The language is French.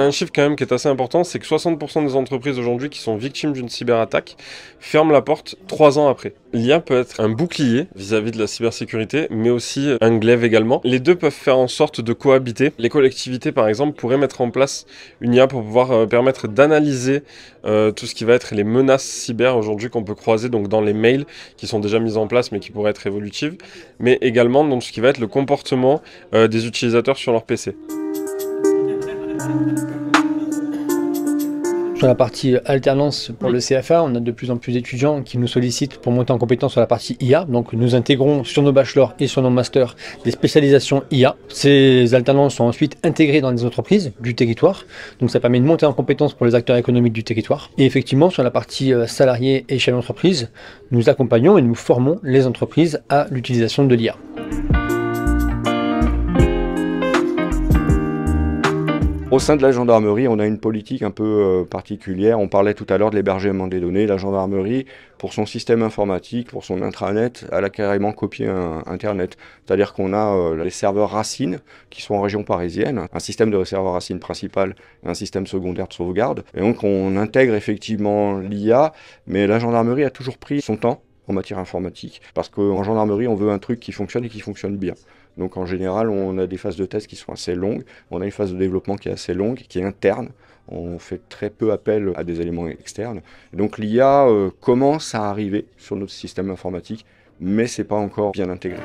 a un chiffre quand même qui est assez important, c'est que 60% des entreprises aujourd'hui qui sont victimes d'une cyberattaque ferment la porte 3 ans après. L'IA peut être un bouclier vis-à-vis de la cybersécurité, mais aussi un glaive également. Les deux peuvent faire en sorte de cohabiter. Les collectivités, par exemple, pourraient mettre en place une IA pour pouvoir permettre d'analyser tout ce qui va être les menaces cyber aujourd'hui qu'on peut croiser donc dans les mails qui sont déjà mis en place mais qui pourraient être évolutives, mais également dans ce qui va être le comportement des utilisateurs sur leur PC. Sur la partie alternance pour le CFA, on a de plus en plus d'étudiants qui nous sollicitent pour monter en compétence sur la partie IA. Donc nous intégrons sur nos bachelors et sur nos masters des spécialisations IA. Ces alternances sont ensuite intégrées dans les entreprises du territoire. Donc ça permet de monter en compétence pour les acteurs économiques du territoire. Et effectivement, sur la partie salariés et chefs d'entreprise, nous accompagnons et nous formons les entreprises à l'utilisation de l'IA. Au sein de la gendarmerie, on a une politique un peu particulière. On parlait tout à l'heure de l'hébergement des données. La gendarmerie, pour son système informatique, pour son intranet, elle a carrément copié Internet. C'est-à-dire qu'on a les serveurs racines qui sont en région parisienne, un système de serveur racine principal et un système secondaire de sauvegarde. Et donc on intègre effectivement l'IA, mais la gendarmerie a toujours pris son temps en matière informatique. Parce qu'en gendarmerie, on veut un truc qui fonctionne et qui fonctionne bien. Donc en général, on a des phases de test qui sont assez longues, on a une phase de développement qui est assez longue, qui est interne, on fait très peu appel à des éléments externes. Et donc l'IA commence à arriver sur notre système informatique, mais c'est pas encore bien intégré.